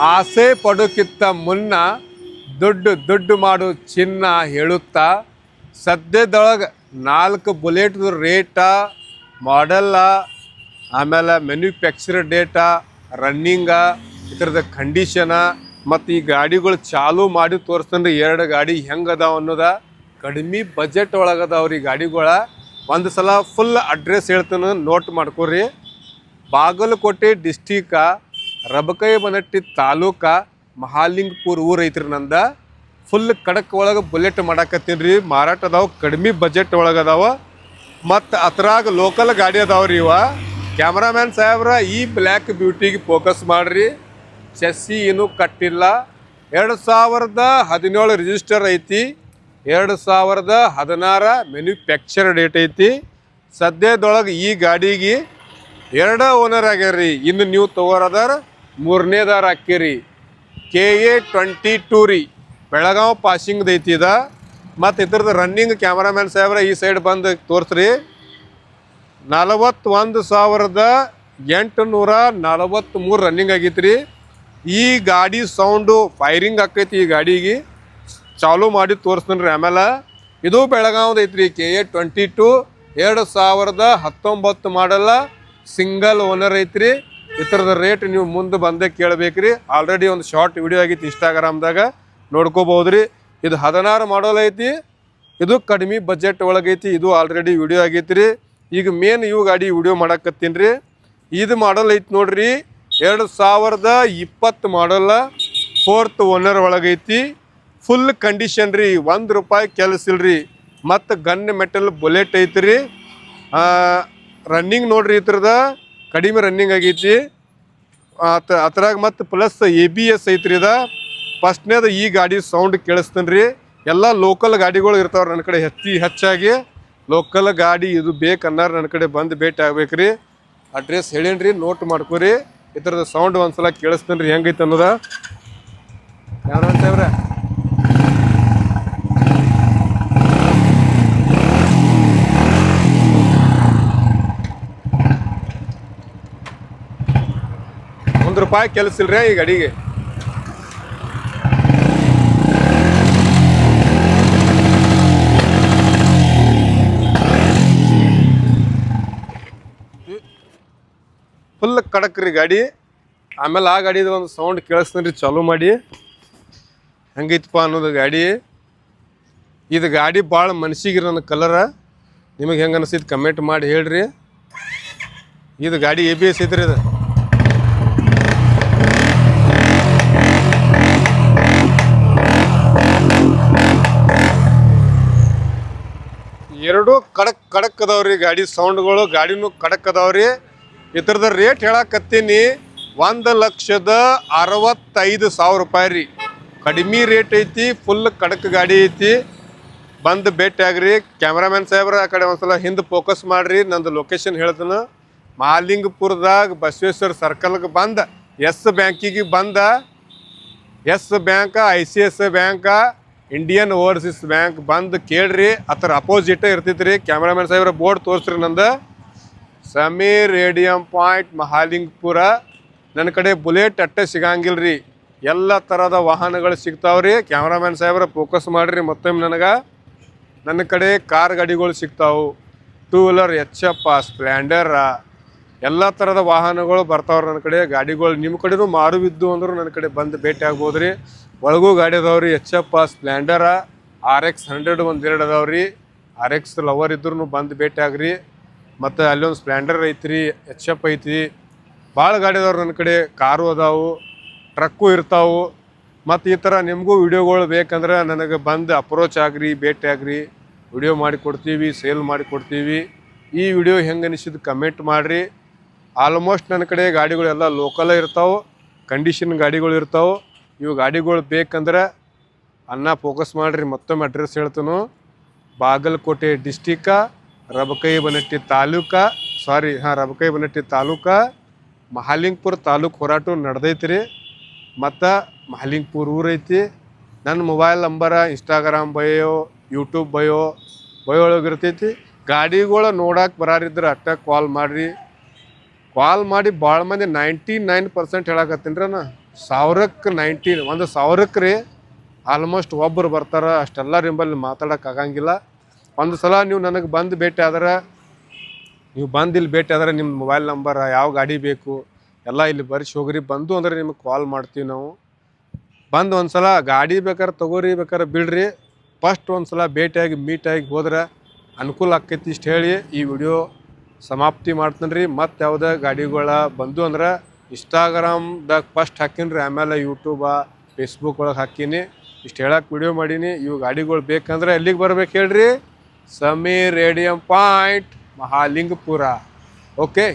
ಆಸೆ ಪಡೋಕ್ಕಿಂತ ಮುನ್ನ ದುಡ್ಡು ಮಾಡು ಚಿನ್ನ ಹೇಳುತ್ತಾ ಸದ್ಯದೊಳಗೆ 4 ಬುಲೆಟ್ದು ರೇಟ ಮಾಡೆಲ್ಲ ಆಮೇಲೆ ಮ್ಯಾನುಫ್ಯಾಕ್ಚರ್ ಡೇಟಾ ರನ್ನಿಂಗ ಇದ್ರದ್ದು ಕಂಡೀಷನ ಮತ್ತು ಈ ಗಾಡಿಗಳು ಚಾಲೂ ಮಾಡಿ ತೋರಿಸ್ತಂದ್ರೆ 2 ಗಾಡಿ ಹೆಂಗೆ ಅದಾವ ಅನ್ನೋದ ಕಡಿಮೆ ಬಜೆಟ್ ಒಳಗದಾವ್ರಿ ಗಾಡಿಗಳ ಒಂದು ಸಲ ಫುಲ್ ಅಡ್ರೆಸ್ ಹೇಳ್ತಾನೆ ನೋಟ್ ಮಾಡ್ಕೊರಿ. ಬಾಗಲಕೋಟೆ ಡಿಸ್ಟಿಕ ರಬಕೈ ಬನಟ್ಟಿ ತಾಲೂಕ ಮಹಾಲಿಂಗಪುರ ಊರು ಐತ್ರಿ. ನಂದ ಫುಲ್ ಕಡಕ್ ಒಳಗೆ ಬುಲೆಟ್ ಮಾಡಾಕತ್ತೀನಿ ರೀ. ಮಾರಾಟ ಅದಾವ, ಕಡಿಮೆ ಬಜೆಟ್ ಒಳಗದಾವ ಮತ್ತು ಅದ್ರಾಗ ಲೋಕಲ್ ಗಾಡಿ ಅದಾವ್ರಿ. ಇವ ಕ್ಯಾಮ್ರಾಮ್ಯಾನ್ ಸಾಹೇಬ್ರ ಈ ಬ್ಲ್ಯಾಕ್ ಬ್ಯೂಟಿಗೆ ಫೋಕಸ್ ಮಾಡಿರಿ. ಚೆಸ್ಸಿ ಏನೂ ಕಟ್ಟಿಲ್ಲ. 2017 ರಿಜಿಸ್ಟರ್ ಐತಿ, 2016 ಮ್ಯಾನುಫ್ಯಾಕ್ಚರ್ ಡೇಟ್ ಐತಿ. ಸದ್ಯದೊಳಗೆ ಈ ಗಾಡಿಗೆ 2 ಓನರ್ ಆಗ್ಯಾರ್ರಿ. ಇನ್ನು ನೀವು ತಗೋರದಾರ 3ನೇದಾರ ಹಾಕಿರಿ. KA 22 ರೀ, ಬೆಳಗಾವ್ ಪಾಸಿಂಗ್ದು ಐತಿ ಇದ. ಮತ್ತು ಇದ್ರದ್ದು ರನ್ನಿಂಗ್ ಕ್ಯಾಮ್ರಾಮ್ಯಾನ್ ಸಾಹೇಬ್ರ ಈ ಸೈಡ್ ಬಂದು ತೋರಿಸ್ರಿ. 41,843 ರನ್ನಿಂಗ್ ಆಗೈತಿ ರೀ. ಈ ಗಾಡಿ ಸೌಂಡು ಫೈರಿಂಗ್ ಆಕೈತಿ. ಈ ಗಾಡಿಗೆ ಚಾಲೂ ಮಾಡಿ ತೋರಿಸ್ತೀನಿ ರೀ. ಆಮೇಲೆ ಇದು ಬೆಳಗಾವ್ದು ಐತ್ರಿ. KA 22 2019 ಮಾಡಲ್ಲ, ಸಿಂಗಲ್ ಓನರ್ ಐತ್ರಿ. ಇತರದ ರೇಟ್ ನೀವು ಮುಂದೆ ಬಂದೇ ಕೇಳಬೇಕ್ರಿ. ಆಲ್ರೆಡಿ ಒಂದು ಶಾರ್ಟ್ ವಿಡಿಯೋ ಆಗೈತಿ ಇನ್ಸ್ಟಾಗ್ರಾಮ್ದಾಗ, ನೋಡ್ಕೋಬಹುದ್ರಿ. ಇದು 16 ಮಾಡಲ್ ಐತಿ. ಇದು ಕಡಿಮೆ ಬಜೆಟ್ ಒಳಗೈತಿ. ಇದು ಆಲ್ರೆಡಿ ವಿಡಿಯೋ ಆಗೈತಿ ರೀ. ಈಗ ಮೇನ್ ಇವು ಗಾಡಿ ವಿಡಿಯೋ ಮಾಡಾಕತ್ತೀನಿ ರೀ. ಇದು ಮಾಡಲ್ ಐತಿ ನೋಡ್ರಿ, 2020 ಮಾಡಲ್ಲ, 4th ಓನರ್ ಒಳಗೈತಿ. ಫುಲ್ ಕಂಡೀಷನ್ ರೀ, 1 ರೂಪಾಯಿ ಕೆಲಸ ಇಲ್ರಿ. ಮತ್ತು ಗನ್ ಮೆಟಲ್ ಬುಲೆಟ್ ಐತಿ ರೀ. ರನ್ನಿಂಗ್ ನೋಡ್ರಿ, ಇದ್ರದ ಕಡಿಮೆ ರನ್ನಿಂಗ್ ಆಗೈತಿ. ಅದ್ರಾಗ ಮತ್ತು ಪ್ಲಸ್ ABS ಐತ್ರಿ. ಇದ ಫಸ್ಟ್ನೇದು ಈ ಗಾಡಿ ಸೌಂಡ್ ಕೇಳಿಸ್ತೀನಿ ರೀ. ಎಲ್ಲ ಲೋಕಲ್ ಗಾಡಿಗಳು ಇರ್ತಾವ್ರಿ ನನ್ನ ಕಡೆ. ಹೆಚ್ಚಾಗಿ ಲೋಕಲ್ ಗಾಡಿ ಇದು ಬೇಕನ್ನಾರ ನನ್ನ ಕಡೆ ಬಂದು ಭೇಟಿ ಆಗ್ಬೇಕ್ರಿ. ಅಡ್ರೆಸ್ ಹೇಳೀನಿ ರೀ, ನೋಟ್ ಮಾಡ್ಕೊರಿ. ಇದ್ರದ್ದು ಸೌಂಡ್ ಒಂದ್ಸಲ ಕೇಳಿಸ್ತೀನಿ ರೀ ಹೆಂಗೈತೆ ಅನ್ನೋದ. ಯಾರು ಅಂತೇವ್ರೆ ₹1 ಕೆಲಸ ಇಲ್ರಿ ಈ ಗಾಡಿಗೆ. ಫುಲ್ ಕಡಕ್ ರೀ ಗಾಡಿ. ಆಮೇಲೆ ಆ ಗಾಡಿದು ಒಂದು ಸೌಂಡ್ ಕೇಳಿಸ್ತೀನಿ ರೀ, ಚಾಲೂ ಮಾಡಿ ಹೆಂಗೈತಪ್ಪ ಅನ್ನೋದು ಗಾಡಿ. ಇದು ಗಾಡಿ ಭಾಳ ಮನ್ಸಿಗೆ ನನ್ನ ಕಲರ. ನಿಮಗೆ ಹೆಂಗೆ ಅನಿಸಿದ್ದು ಕಮೆಂಟ್ ಮಾಡಿ ಹೇಳ್ರಿ. ಇದು ಗಾಡಿ ABS ಐತ್ರಿ. ಇದು ಎರಡು ಕಡಕ್ ಅದಾವ್ರಿ ಗಾಡಿ ಸೌಂಡ್ಗಳು. ಗಾಡಿನೂ ಕಡಕ್ ಅದಾವ್ರಿ. ಇದ್ರದ ರೇಟ್ ಹೇಳಕತ್ತೀನಿ, 1,65,000 ರೂಪಾಯಿ ರೀ. ಕಡಿಮೆ ರೇಟ್ ಐತಿ. ಫುಲ್ ಕಡಕ್ ಗಾಡಿ ಐತಿ. ಬಂದು ಭೇಟಿ ಆಗ್ರಿ. ಕ್ಯಾಮ್ರಾಮ್ಯಾನ್ ಸಾಹೇಬ್ರ ಆ ಕಡೆ ಒಂದ್ಸಲ ಹಿಂದೆ ಫೋಕಸ್ ಮಾಡಿರಿ. ನಂದು ಲೊಕೇಶನ್ ಹೇಳ್ತಾನೆ. ಮಹಾಲಿಂಗಪುರದಾಗ ಬಸವೇಶ್ವರ ಸರ್ಕಲ್ಗೆ ಬಂದ ಎಸ್ ಬ್ಯಾಂಕಿಗೆ ಬಂದ, Yes bank, ICICI bank, Indian Overseas Bank ಬಂದು ಕೇಳ್ರಿ. ಅದರ ಅಪೋಸಿಟ್ ಇರ್ತೈತಿ ರೀ. ಕ್ಯಾಮ್ರಾಮ್ಯಾನ್ ಸಾಹೇಬ್ರ ಬೋರ್ಡ್ ತೋರಿಸ್ರಿ ನಂದು. Sameer radium point Mahalingapura. ನನ್ನ ಕಡೆ ಬುಲೆಟ್ ಅಟ್ಟೆ ಸಿಗಂಗಿಲ್ಲ ರೀ, ಎಲ್ಲ ಥರದ ವಾಹನಗಳು ಸಿಗ್ತಾವ್ರಿ. ಕ್ಯಾಮ್ರಾಮ್ಯಾನ್ ಸಾಹೇಬ್ರ ಫೋಕಸ್ ಮಾಡಿರಿ ಮತ್ತೊಮ್ಮೆ. ನನ್ನ ಕಡೆ ಕಾರ್ ಗಾಡಿಗಳು ಸಿಗ್ತಾವೆ, 2 ವೀಲರ್, HF, ಸ್ಪ್ಲೆಂಡರ, ಎಲ್ಲ ಥರದ ವಾಹನಗಳು ಬರ್ತಾವ್ರಿ ನನ್ನ ಕಡೆ. ಗಾಡಿಗಳು ನಿಮ್ಮ ಕಡೆನೂ ಮಾರುವಿದ್ದು ಅಂದರೂ ನನ್ನ ಕಡೆ ಬಂದು ಭೇಟಿ ಆಗ್ಬೋದು ರೀ. ಒಳಗೂ ಗಾಡಿ ಅದಾವ್ರಿ, HF, ಸ್ಪ್ಲೆಂಡರ, RX 100 1-2 ಅದಾವ್ರಿ. RX ಲವರ್ ಇದ್ರೂ ಬಂದು ಭೇಟಿ ಆಗ್ರಿ. ಮತ್ತು ಅಲ್ಲೊಂದು ಸ್ಪ್ಲೆಂಡರ್ ಐತ್ರಿ, HF ಐತಿ. ಭಾಳ ಗಾಡಿ ಅದಾವ್ರಿ ನನ್ನ ಕಡೆ. ಕಾರು ಅದಾವು, ಟ್ರಕ್ಕು ಇರ್ತಾವೆ. ಮತ್ತು ಈ ಥರ ನಿಮಗೂ ವಿಡಿಯೋಗಳು ಬೇಕಂದ್ರೆ ನನಗೆ ಬಂದು ಅಪ್ರೋಚ್ ಆಗ್ರಿ, ಭೇಟಿ ಆಗ್ರಿ. ವಿಡಿಯೋ ಮಾಡಿಕೊಡ್ತೀವಿ, ಸೇಲ್ ಮಾಡಿಕೊಡ್ತೀವಿ. ಈ ವಿಡಿಯೋ ಹೆಂಗೆ ಅನಿಸಿದ್ದು ಕಮೆಂಟ್ ಮಾಡಿರಿ. ಆಲ್ಮೋಸ್ಟ್ ನನ್ನ ಕಡೆ ಗಾಡಿಗಳೆಲ್ಲ ಲೋಕಲೇ ಇರ್ತಾವೆ, ಕಂಡೀಷನ್ ಗಾಡಿಗಳು ಇರ್ತಾವೆ. ಇವು ಗಾಡಿಗಳು ಬೇಕಂದ್ರೆ ಫೋಕಸ್ ಮಾಡಿರಿ. ಮತ್ತೊಮ್ಮೆ ಅಡ್ರೆಸ್ ಹೇಳ್ತಾನು. ಬಾಗಲಕೋಟೆ ಡಿಸ್ಟಿಕ ರಬಕೈ ಬನಟ್ಟಿ ತಾಲೂಕ ಮಹಾಲಿಂಗಪುರ ತಾಲೂಕು ಹೋರಾಟ ನಡೆದೈತಿ ರೀ. ಮತ್ತು ಮಹಾಲಿಂಗಪುರ ಊರು ಐತಿ. ನನ್ನ mobile number Instagram bio, YouTube bio ಒಳಗಿರ್ತೈತಿ. ಗಾಡಿಗಳು ನೋಡಕ್ಕೆ ಬರಾರಿದ್ರೆ ಅಟ್ಟ ಕಾಲ್ ಮಾಡಿರಿ. ಕಾಲ್ ಮಾಡಿ ಭಾಳ ಮಂದಿ 99% ಹೇಳಕತ್ತೀನಿ ರೀ. ನಾ 1000ಕ್ಕೆ 19 1,000ಕ್ಕೆ ರೀ ಆಲ್ಮೋಸ್ಟ್ ಒಬ್ಬರು ಬರ್ತಾರೆ. ಅಷ್ಟೆಲ್ಲ ನಿಂಬಲ್ಲಿ ಮಾತಾಡೋಕೆ ಆಗಂಗಿಲ್ಲ. ಒಂದು ಸಲ ನೀವು ನನಗೆ ಬಂದು ಭೇಟಿ ಆದ್ರೆ, ನೀವು ಬಂದು ಇಲ್ಲಿ ಭೇಟಿ ಆದ್ರೆ ನಿಮ್ಮ ಮೊಬೈಲ್ ನಂಬರ್, ಯಾವ ಗಾಡಿ ಬೇಕು ಎಲ್ಲ ಇಲ್ಲಿ ಬರ್ಸಿ ಹೋಗ್ರಿ. ಬಂದು ಅಂದ್ರೆ ನಿಮಗೆ ಕಾಲ್ ಮಾಡ್ತೀವಿ ನಾವು. ಬಂದು ಒಂದು ಸಲ ಗಾಡಿ ಬೇಕಾದ್ರೆ ತೊಗೋರಿ, ಬೇಕಾದ್ರೆ ಬಿಡ್ರಿ. ಫಸ್ಟ್ ಒಂದು ಸಲ ಭೇಟಿಯಾಗಿ ಮೀಟಾಗಿ ಹೋದ್ರೆ ಅನುಕೂಲ ಆಕೈತಿ. ಇಷ್ಟು ಹೇಳಿ ಈ ವಿಡಿಯೋ ಸಮಾಪ್ತಿ ಮಾಡ್ತೀನಿ ರೀ. ಮತ್ತು ಯಾವುದೇ ಗಾಡಿಗಳ ಬಂದು ಅಂದ್ರೆ ಇನ್ಸ್ಟಾಗ್ರಾಮ್ದಾಗ ಫಸ್ಟ್ ಹಾಕೀನಿ ರೀ, ಆಮೇಲೆ ಯೂಟ್ಯೂಬ ಫೇಸ್ಬುಕ್ ಒಳಗೆ ಹಾಕೀನಿ. ಇಷ್ಟು ಹೇಳಕ್ಕೆ ವಿಡಿಯೋ ಮಾಡೀನಿ. ಇವು ಗಾಡಿಗಳು ಬೇಕಂದ್ರೆ ಎಲ್ಲಿಗೆ ಬರ್ಬೇಕು ಹೇಳ್ರಿ? Sameer radium point, Mahalingapura. Okay.